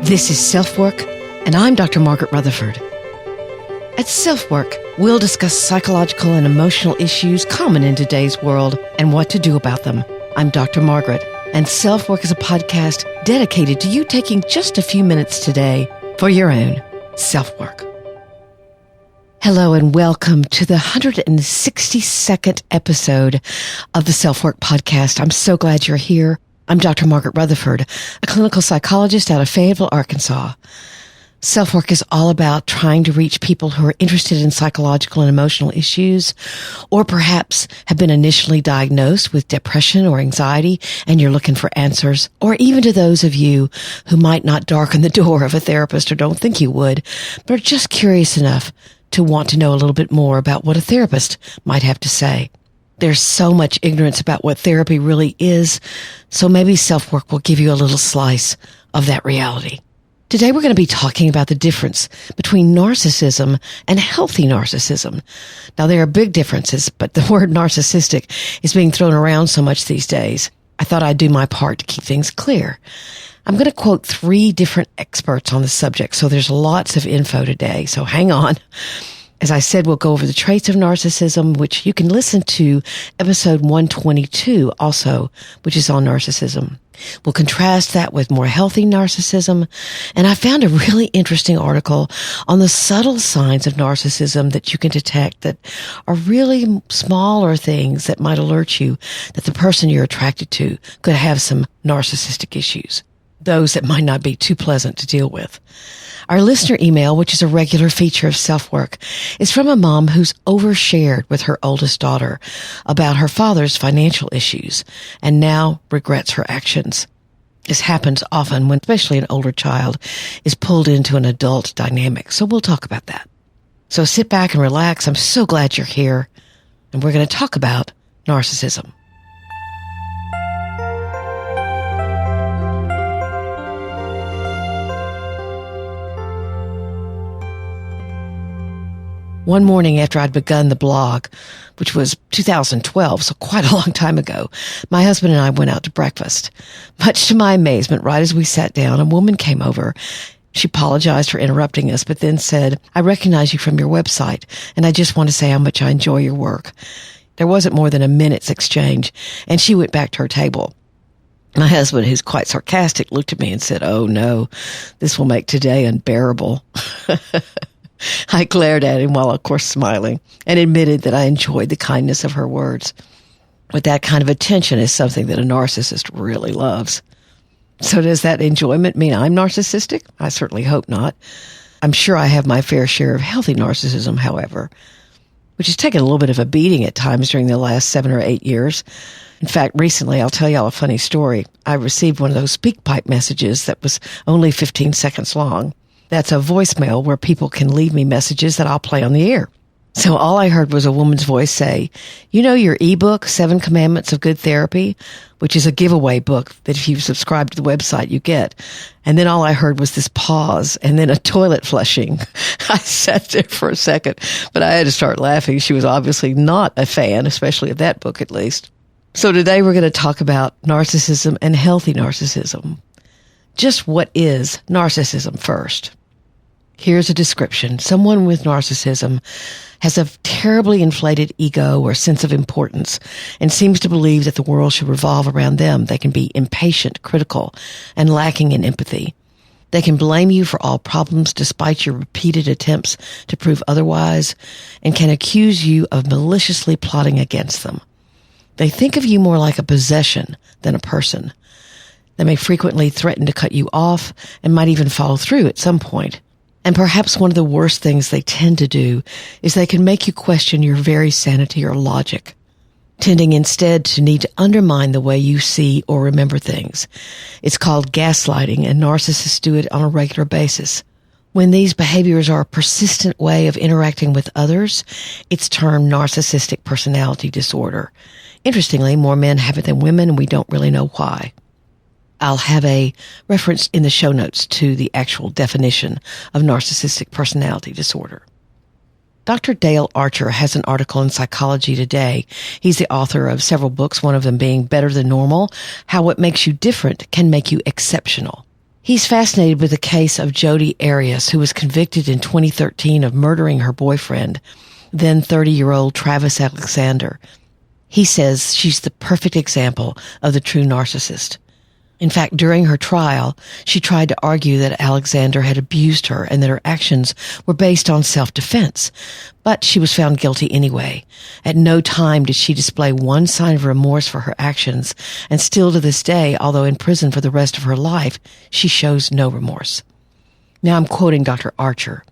This is SelfWork, and I'm Dr. Margaret Rutherford. At SelfWork, we'll discuss psychological and emotional issues common in today's world and what to do about them. I'm Dr. Margaret, and SelfWork is a podcast dedicated to you taking just a few minutes today for your own self-work. Hello and welcome to the 162nd episode of the SelfWork podcast. I'm so glad you're here. I'm Dr. Margaret Rutherford, a clinical psychologist out of Fayetteville, Arkansas. SelfWork is all about trying to reach people who are interested in psychological and emotional issues, or perhaps have been initially diagnosed with depression or anxiety and you're looking for answers, or even to those of you who might not darken the door of a therapist or don't think you would, but are just curious enough to want to know a little bit more about what a therapist might have to say. There's so much ignorance about what therapy really is, so maybe SelfWork will give you a little slice of that reality. Today we're going to be talking about the difference between narcissism and healthy narcissism. Now there are big differences, but the word narcissistic is being thrown around so much these days. I thought I'd do my part to keep things clear. I'm going to quote 3 different experts on the subject, so there's lots of info today, so hang on. As I said, we'll go over the traits of narcissism, which you can listen to episode 122 also, which is on narcissism. We'll contrast that with more healthy narcissism. And I found a really interesting article on the subtle signs of narcissism that you can detect that are really smaller things that might alert you that the person you're attracted to could have some narcissistic issues, those that might not be too pleasant to deal with. Our listener email, which is a regular feature of SelfWork, is from a mom who's overshared with her oldest daughter about her father's financial issues and now regrets her actions. This happens often when especially an older child is pulled into an adult dynamic, so we'll talk about that. So sit back and relax. I'm so glad you're here, and we're going to talk about narcissism. One morning after I'd begun the blog, which was 2012, so quite a long time ago, my husband and I went out to breakfast. Much to my amazement, right as we sat down, a woman came over. She apologized for interrupting us, but then said, "I recognize you from your website, and I just want to say how much I enjoy your work." There wasn't more than a minute's exchange, and she went back to her table. My husband, who's quite sarcastic, looked at me and said, "Oh no, this will make today unbearable." I glared at him while, of course, smiling, and admitted that I enjoyed the kindness of her words. But that kind of attention is something that a narcissist really loves. So does that enjoyment mean I'm narcissistic? I certainly hope not. I'm sure I have my fair share of healthy narcissism, however, which has taken a little bit of a beating at times during the last 7 or 8 years. In fact, recently, I'll tell y'all a funny story. I received one of those SpeakPipe messages that was only 15 seconds long. That's a voicemail where people can leave me messages that I'll play on the air. So all I heard was a woman's voice say, "You know your ebook, 7 Commandments of Good Therapy," which is a giveaway book that if you subscribe to the website, you get. And then all I heard was this pause and then a toilet flushing. I sat there for a second, but I had to start laughing. She was obviously not a fan, especially of that book at least. So today we're going to talk about narcissism and healthy narcissism. Just what is narcissism first? Here's a description. Someone with narcissism has a terribly inflated ego or sense of importance and seems to believe that the world should revolve around them. They can be impatient, critical, and lacking in empathy. They can blame you for all problems despite your repeated attempts to prove otherwise, and can accuse you of maliciously plotting against them. They think of you more like a possession than a person. They may frequently threaten to cut you off and might even follow through at some point. And perhaps one of the worst things they tend to do is they can make you question your very sanity or logic, tending instead to need to undermine the way you see or remember things. It's called gaslighting, and narcissists do it on a regular basis. When these behaviors are a persistent way of interacting with others, it's termed narcissistic personality disorder. Interestingly, more men have it than women, and we don't really know why. I'll have a reference in the show notes to the actual definition of narcissistic personality disorder. Dr. Dale Archer has an article in Psychology Today. He's the author of several books, one of them being Better Than Normal, How What Makes You Different Can Make You Exceptional. He's fascinated with the case of Jodi Arias, who was convicted in 2013 of murdering her boyfriend, then 30-year-old Travis Alexander. He says she's the perfect example of the true narcissist. In fact, during her trial, she tried to argue that Alexander had abused her and that her actions were based on self-defense. But she was found guilty anyway. At no time did she display one sign of remorse for her actions, and still to this day, although in prison for the rest of her life, she shows no remorse. Now I'm quoting Dr. Archer.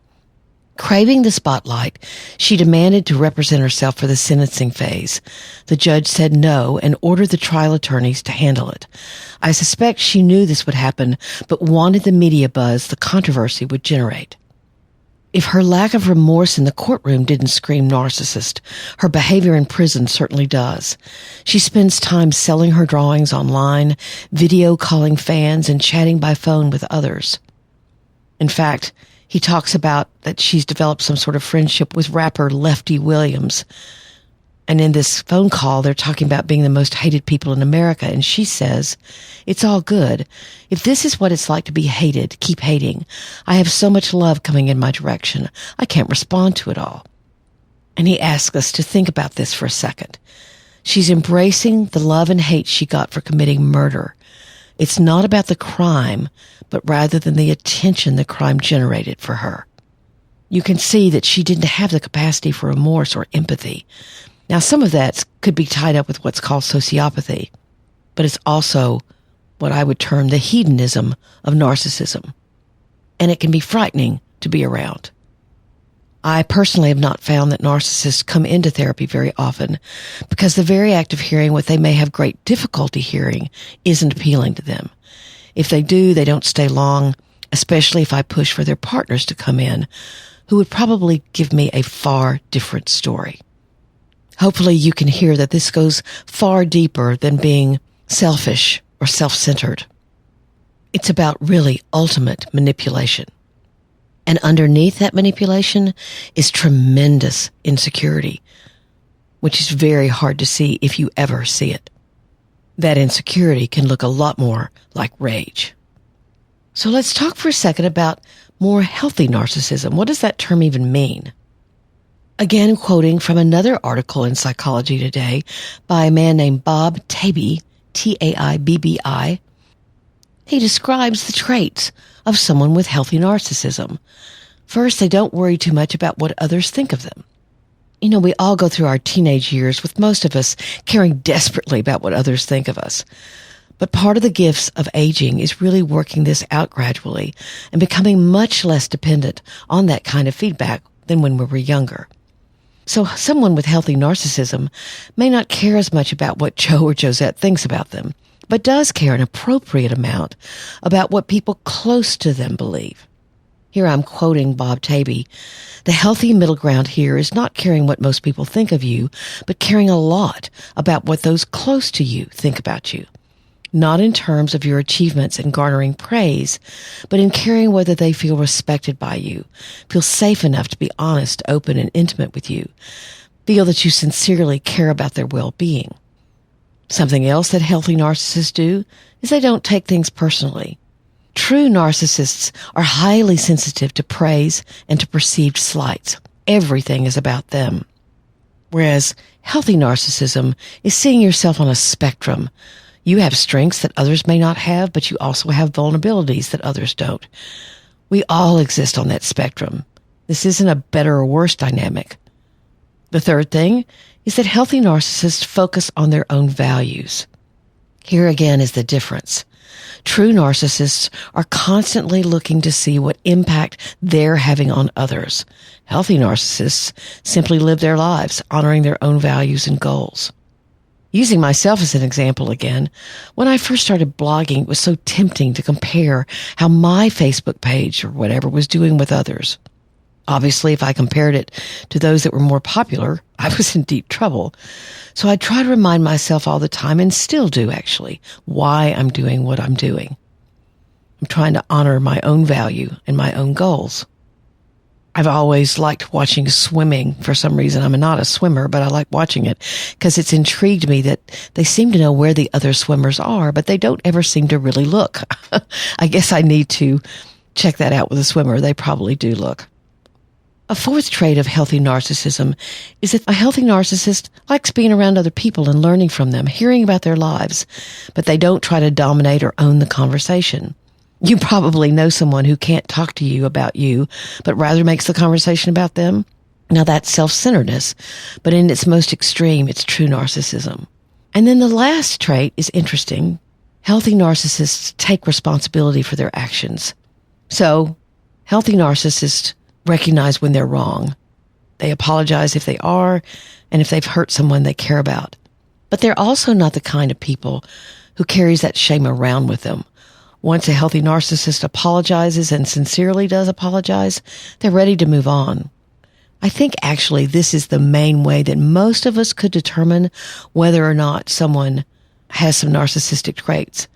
Craving the spotlight, she demanded to represent herself for the sentencing phase. The judge said no and ordered the trial attorneys to handle it. I suspect she knew this would happen, but wanted the media buzz the controversy would generate. If her lack of remorse in the courtroom didn't scream narcissist, her behavior in prison certainly does. She spends time selling her drawings online, video calling fans, and chatting by phone with others. In fact, he talks about that she's developed some sort of friendship with rapper Lefty Williams. And in this phone call, they're talking about being the most hated people in America. And she says, "It's all good. If this is what it's like to be hated, keep hating. I have so much love coming in my direction. I can't respond to it all." And he asks us to think about this for a second. She's embracing the love and hate she got for committing murder. It's not about the crime, but rather than the attention the crime generated for her. You can see that she didn't have the capacity for remorse or empathy. Now, some of that could be tied up with what's called sociopathy, but it's also what I would term the hedonism of narcissism. And it can be frightening to be around. I personally have not found that narcissists come into therapy very often because the very act of hearing what they may have great difficulty hearing isn't appealing to them. If they do, they don't stay long, especially if I push for their partners to come in, who would probably give me a far different story. Hopefully you can hear that this goes far deeper than being selfish or self-centered. It's about really ultimate manipulation. And underneath that manipulation is tremendous insecurity, which is very hard to see if you ever see it. That insecurity can look a lot more like rage. So let's talk for a second about more healthy narcissism. What does that term even mean? Again, quoting from another article in Psychology Today by a man named Bob Taibbi, Taibbi. He describes the traits of someone with healthy narcissism. First, they don't worry too much about what others think of them. You know, we all go through our teenage years with most of us caring desperately about what others think of us. But part of the gifts of aging is really working this out gradually and becoming much less dependent on that kind of feedback than when we were younger. So someone with healthy narcissism may not care as much about what Joe or Josette thinks about them, but does care an appropriate amount about what people close to them believe. Here I'm quoting Bob Taibbi. The healthy middle ground here is not caring what most people think of you, but caring a lot about what those close to you think about you. Not in terms of your achievements and garnering praise, but in caring whether they feel respected by you, feel safe enough to be honest, open, and intimate with you, feel that you sincerely care about their well-being. Something else that healthy narcissists do is they don't take things personally. True narcissists are highly sensitive to praise and to perceived slights. Everything is about them. Whereas healthy narcissism is seeing yourself on a spectrum. You have strengths that others may not have, but you also have vulnerabilities that others don't. We all exist on that spectrum. This isn't a better or worse dynamic. The third thing is that healthy narcissists focus on their own values. Here again is the difference. True narcissists are constantly looking to see what impact they're having on others. Healthy narcissists simply live their lives honoring their own values and goals. Using myself as an example again, when I first started blogging, it was so tempting to compare how my Facebook page or whatever was doing with others. Obviously, if I compared it to those that were more popular, I was in deep trouble. So I try to remind myself all the time, and still do actually, why I'm doing what I'm doing. I'm trying to honor my own value and my own goals. I've always liked watching swimming for some reason. I'm not a swimmer, but I like watching it because it's intrigued me that they seem to know where the other swimmers are, but they don't ever seem to really look. I guess I need to check that out with a swimmer. They probably do look. A fourth trait of healthy narcissism is that a healthy narcissist likes being around other people and learning from them, hearing about their lives, but they don't try to dominate or own the conversation. You probably know someone who can't talk to you about you, but rather makes the conversation about them. Now that's self-centeredness, but in its most extreme, it's true narcissism. And then the last trait is interesting. Healthy narcissists take responsibility for their actions. So, healthy narcissists recognize when they're wrong. They apologize if they are, and if they've hurt someone they care about. But they're also not the kind of people who carries that shame around with them. Once a healthy narcissist apologizes and sincerely does apologize, they're ready to move on. I think actually this is the main way that most of us could determine whether or not someone has some narcissistic traits.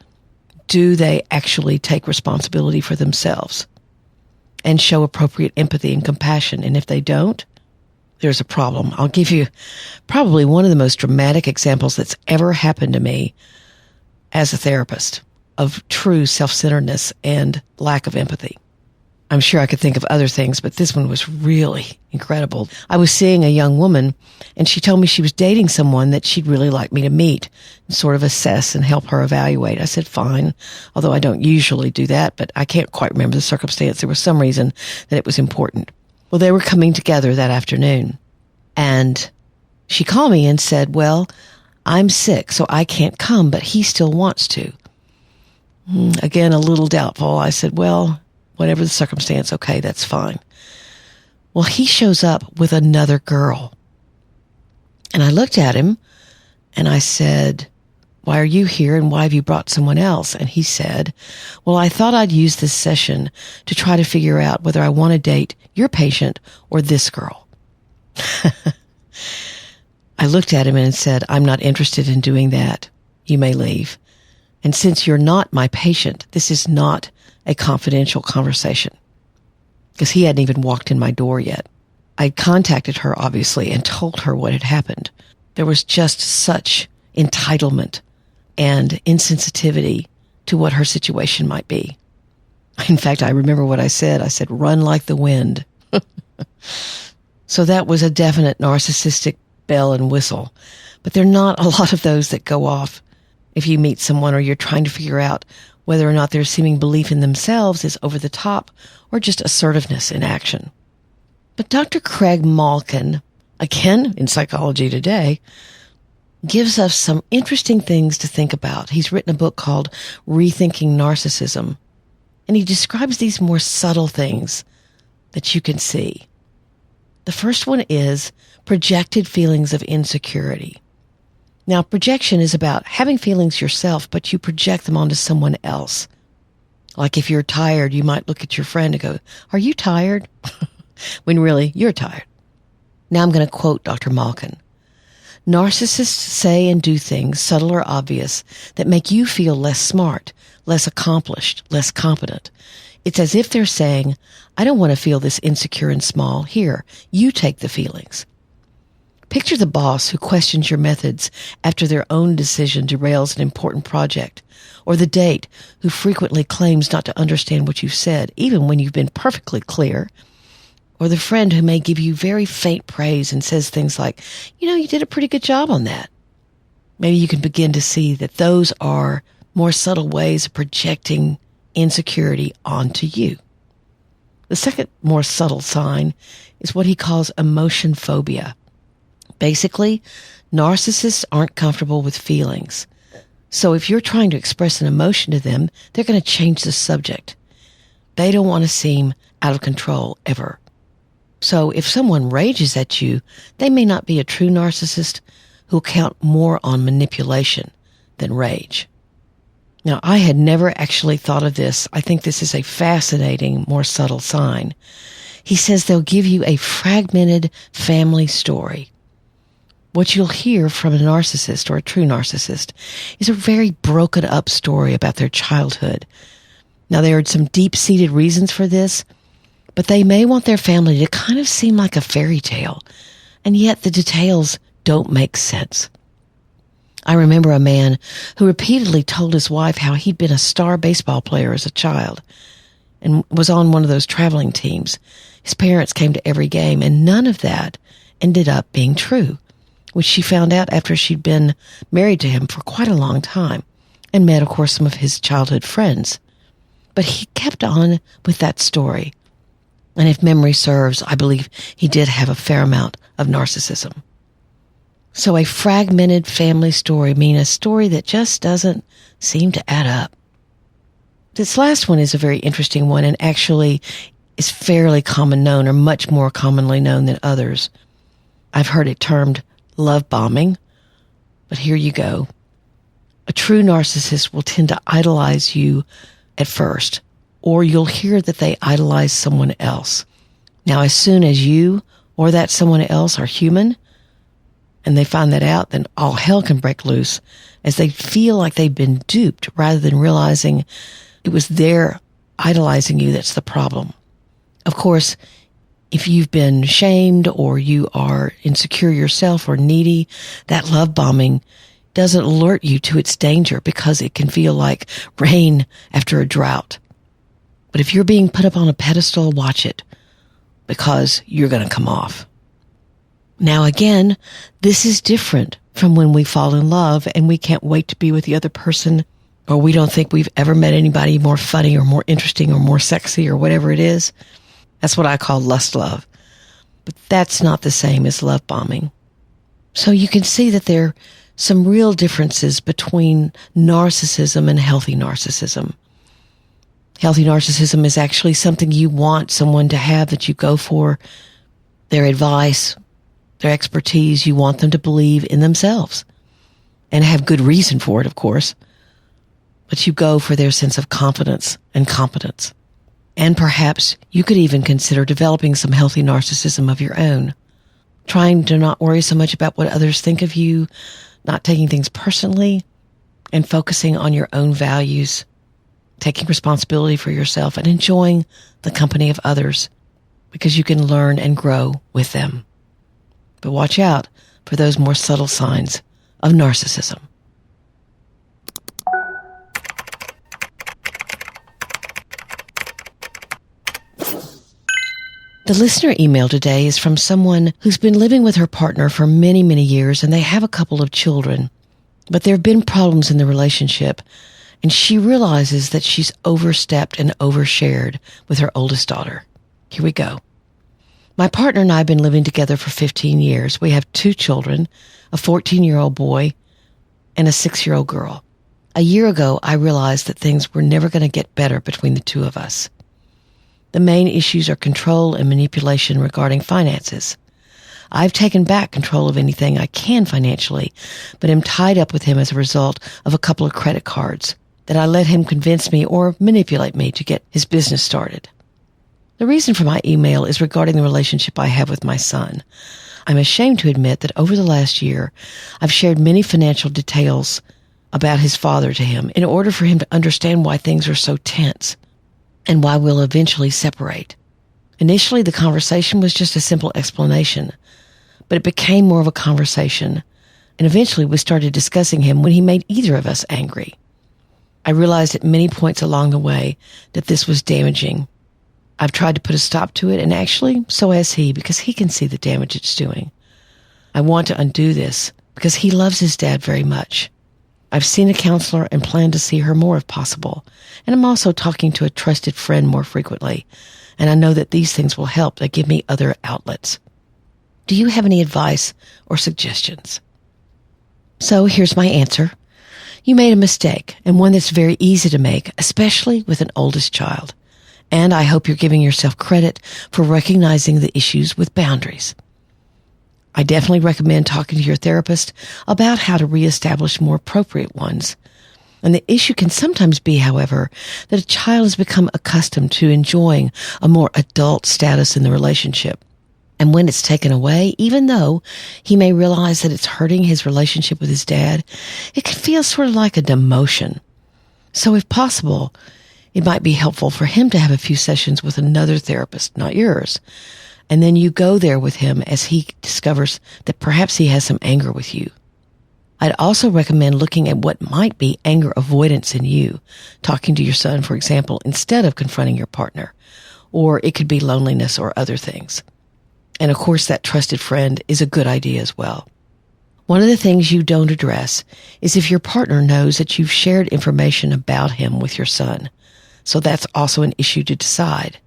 Do they actually take responsibility for themselves and show appropriate empathy and compassion? And if they don't, there's a problem. I'll give you probably one of the most dramatic examples that's ever happened to me as a therapist of true self-centeredness and lack of empathy. I'm sure I could think of other things, but this one was really incredible. I was seeing a young woman, and she told me she was dating someone that she'd really like me to meet and sort of assess and help her evaluate. I said, fine, although I don't usually do that, but I can't quite remember the circumstance. There was some reason that it was important. Well, they were coming together that afternoon, and she called me and said, well, I'm sick, so I can't come, but he still wants to. Again, a little doubtful. I said, well, whatever the circumstance, okay, that's fine. Well, he shows up with another girl. And I looked at him and I said, why are you here and why have you brought someone else? And he said, well, I thought I'd use this session to try to figure out whether I want to date your patient or this girl. I looked at him and said, I'm not interested in doing that. You may leave. And since you're not my patient, this is not a confidential conversation. Because he hadn't even walked in my door yet. I contacted her, obviously, and told her what had happened. There was just such entitlement and insensitivity to what her situation might be. In fact, I remember what I said. I said, run like the wind. So that was a definite narcissistic bell and whistle. But there are not a lot of those that go off if you meet someone or you're trying to figure out whether or not their seeming belief in themselves is over the top or just assertiveness in action. But Dr. Craig Malkin, again in Psychology Today, gives us some interesting things to think about. He's written a book called Rethinking Narcissism, and he describes these more subtle things that you can see. The first one is projected feelings of insecurity. Now, projection is about having feelings yourself, but you project them onto someone else. Like if you're tired, you might look at your friend and go, are you tired? When really, you're tired. Now I'm going to quote Dr. Malkin. Narcissists say and do things, subtle or obvious, that make you feel less smart, less accomplished, less competent. It's as if they're saying, I don't want to feel this insecure and small. Here, you take the feelings. Picture the boss who questions your methods after their own decision derails an important project, or the date who frequently claims not to understand what you've said, even when you've been perfectly clear, or the friend who may give you very faint praise and says things like, you did a pretty good job on that. Maybe you can begin to see that those are more subtle ways of projecting insecurity onto you. The second more subtle sign is what he calls emotion phobia. Basically, narcissists aren't comfortable with feelings. So if you're trying to express an emotion to them, they're going to change the subject. They don't want to seem out of control ever. So if someone rages at you, they may not be a true narcissist who'll count more on manipulation than rage. Now, I had never actually thought of this. I think this is a fascinating, more subtle sign. He says they'll give you a fragmented family story. What you'll hear from a narcissist or a true narcissist is a very broken up story about their childhood. Now, there are some deep-seated reasons for this, but they may want their family to kind of seem like a fairy tale, and yet the details don't make sense. I remember a man who repeatedly told his wife how he'd been a star baseball player as a child and was on one of those traveling teams. His parents came to every game, and none of that ended up being true, which she found out after she'd been married to him for quite a long time and met, of course, some of his childhood friends. But he kept on with that story. And if memory serves, I believe he did have a fair amount of narcissism. So a fragmented family story means a story that just doesn't seem to add up. This last one is a very interesting one and actually is fairly common known, or much more commonly known than others. I've heard it termed love bombing, but here you go. A true narcissist will tend to idolize you at first, or you'll hear that they idolize someone else. Now, as soon as you or that someone else are human, and they find that out, then all hell can break loose as they feel like they've been duped rather than realizing it was their idolizing you that's the problem. Of course, if you've been shamed or you are insecure yourself or needy, that love bombing doesn't alert you to its danger because it can feel like rain after a drought. But if you're being put up on a pedestal, watch it, because you're going to come off. Now again, this is different from when we fall in love and we can't wait to be with the other person, or we don't think we've ever met anybody more funny or more interesting or more sexy or whatever it is. That's what I call lust love. But that's not the same as love bombing. So you can see that there are some real differences between narcissism and healthy narcissism. Healthy narcissism is actually something you want someone to have, that you go for their advice, their expertise. You want them to believe in themselves and have good reason for it, of course. But you go for their sense of confidence and competence. And perhaps you could even consider developing some healthy narcissism of your own, trying to not worry so much about what others think of you, not taking things personally, and focusing on your own values, taking responsibility for yourself, and enjoying the company of others, because you can learn and grow with them. But watch out for those more subtle signs of narcissism. The listener email today is from someone who's been living with her partner for many, many years, and they have a couple of children. But there have been problems in the relationship, and she realizes that she's overstepped and overshared with her oldest daughter. Here we go. My partner and I have been living together for 15 years. We have 2 children, a 14-year-old boy and a 6-year-old girl. A year ago, I realized that things were never going to get better between the two of us. The main issues are control and manipulation regarding finances. I've taken back control of anything I can financially, but am tied up with him as a result of a couple of credit cards that I let him convince me or manipulate me to get his business started. The reason for my email is regarding the relationship I have with my son. I'm ashamed to admit that over the last year, I've shared many financial details about his father to him in order for him to understand why things are so tense and why we'll eventually separate. Initially, the conversation was just a simple explanation, but it became more of a conversation, and eventually we started discussing him when he made either of us angry. I realized at many points along the way that this was damaging. I've tried to put a stop to it, and actually, so has he, because he can see the damage it's doing. I want to undo this because he loves his dad very much. I've seen a counselor and plan to see her more if possible, and I'm also talking to a trusted friend more frequently, and I know that these things will help. They give me other outlets. Do you have any advice or suggestions? So here's my answer. You made a mistake, and one that's very easy to make, especially with an oldest child. And I hope you're giving yourself credit for recognizing the issues with boundaries. I definitely recommend talking to your therapist about how to reestablish more appropriate ones. And the issue can sometimes be, however, that a child has become accustomed to enjoying a more adult status in the relationship. And when it's taken away, even though he may realize that it's hurting his relationship with his dad, it can feel sort of like a demotion. So if possible, It might be helpful for him to have a few sessions with another therapist, not yours. And then you go there with him as he discovers that perhaps he has some anger with you. I'd also recommend looking at what might be anger avoidance in you, talking to your son, for example, instead of confronting your partner. Or it could be loneliness or other things. And of course, that trusted friend is a good idea as well. One of the things you don't address is if your partner knows that you've shared information about him with your son. So that's also an issue to decide.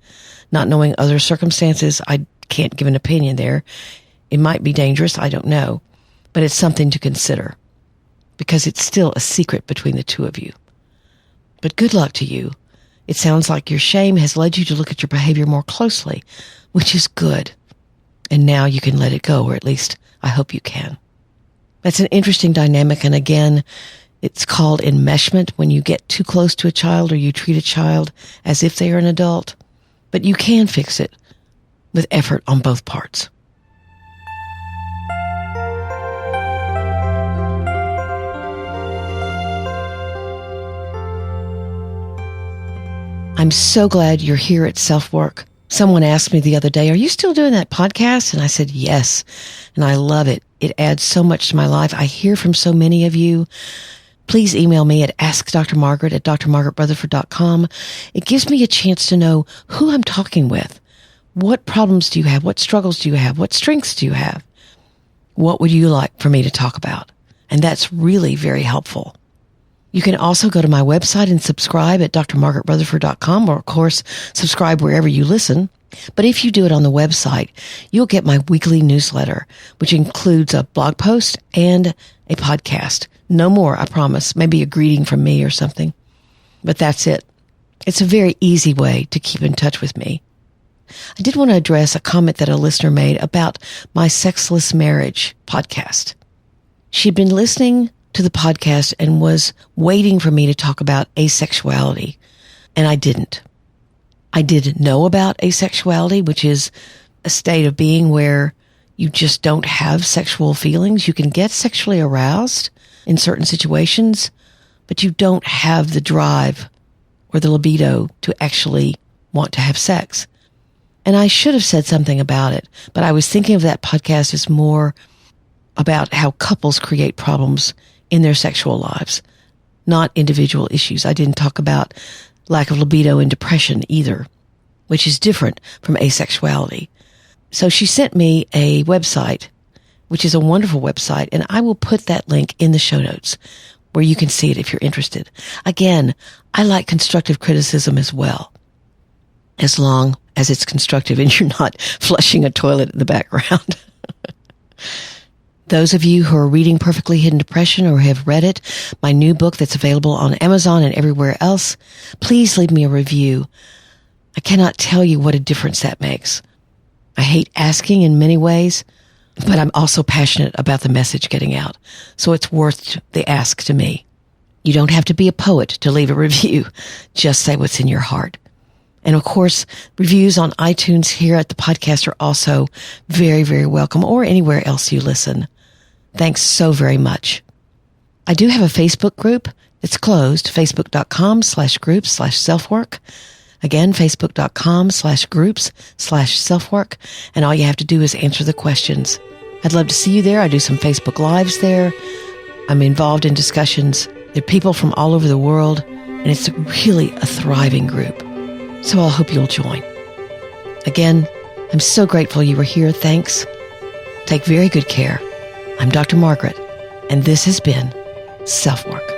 Not knowing other circumstances, I can't give an opinion there. It might be dangerous, I don't know. But it's something to consider. Because it's still a secret between the two of you. But good luck to you. It sounds like your shame has led you to look at your behavior more closely, which is good. And now you can let it go, or at least I hope you can. That's an interesting dynamic, and again, it's called enmeshment when you get too close to a child or you treat a child as if they are an adult. But you can fix it with effort on both parts. I'm so glad you're here at SelfWork. Someone asked me the other day, are you still doing that podcast? And I said, yes. And I love it. It adds so much to my life. I hear from so many of you. Please email me at askdrmargaret@drmargaretrutherford.com. It gives me a chance to know who I'm talking with. What problems do you have? What struggles do you have? What strengths do you have? What would you like for me to talk about? And that's really very helpful. You can also go to my website and subscribe at drmargaretrutherford.com, or of course, subscribe wherever you listen. But if you do it on the website, you'll get my weekly newsletter, which includes a blog post and a podcast. No more, I promise. Maybe a greeting from me or something. But that's it. It's a very easy way to keep in touch with me. I did want to address a comment that a listener made about my Sexless Marriage podcast. She'd been listening to the podcast and was waiting for me to talk about asexuality, and I didn't. I did know about asexuality, which is a state of being where you just don't have sexual feelings. You can get sexually aroused in certain situations, but you don't have the drive or the libido to actually want to have sex. And I should have said something about it, but I was thinking of that podcast as more about how couples create problems in their sexual lives, not individual issues. I didn't talk about lack of libido and depression either, which is different from asexuality. So she sent me a website, which is a wonderful website, and I will put that link in the show notes where you can see it if you're interested. Again, I like constructive criticism as well, as long as it's constructive and you're not flushing a toilet in the background. Those of you who are reading Perfectly Hidden Depression or have read it, my new book that's available on Amazon and everywhere else, please leave me a review. I cannot tell you what a difference that makes. I hate asking in many ways, but I'm also passionate about the message getting out, so it's worth the ask to me. You don't have to be a poet to leave a review. Just say what's in your heart. And of course, reviews on iTunes here at the podcast are also very, very welcome, or anywhere else you listen. Thanks so very much. I do have a Facebook group. It's closed, facebook.com/groups/selfwork. Again, facebook.com/groups/selfwork. And all you have to do is answer the questions. I'd love to see you there. I do some Facebook Lives there. I'm involved in discussions. There are people from all over the world, and it's really a thriving group. So I'll hope you'll join. Again, I'm so grateful you were here. Thanks. Take very good care. I'm Dr. Margaret, and this has been SelfWork.